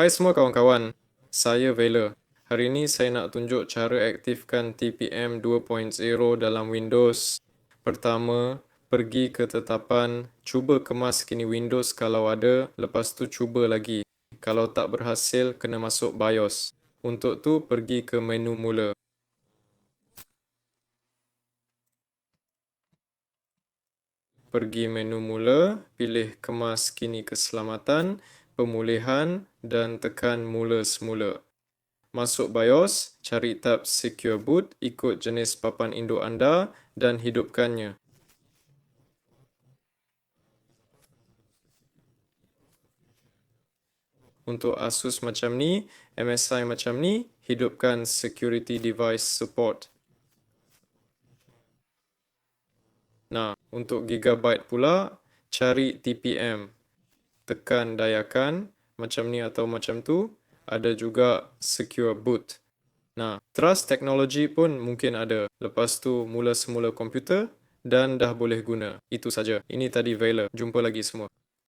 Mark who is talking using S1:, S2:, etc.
S1: Hai semua kawan-kawan, saya Vela. Hari ini saya nak tunjuk cara aktifkan TPM 2.0 dalam Windows. Pertama, pergi ke tetapan, cuba kemas kini Windows kalau ada, lepas tu cuba lagi. Kalau tak berhasil, kena masuk BIOS. Untuk tu, pergi ke menu mula. Pergi menu mula, pilih kemas kini keselamatan, pemulihan dan tekan mula semula. Masuk BIOS, cari tab Secure Boot, ikut jenis papan induk anda dan hidupkannya. Untuk Asus macam ni, MSI macam ni, hidupkan Security Device Support. Nah, untuk gigabyte pula, cari TPM. Tekan dayakan, macam ni atau macam tu. Ada juga Secure Boot. Nah, trust teknologi pun mungkin ada. Lepas tu, mula semula komputer dan dah boleh guna. Itu saja. Ini tadi Vela. Jumpa lagi semua.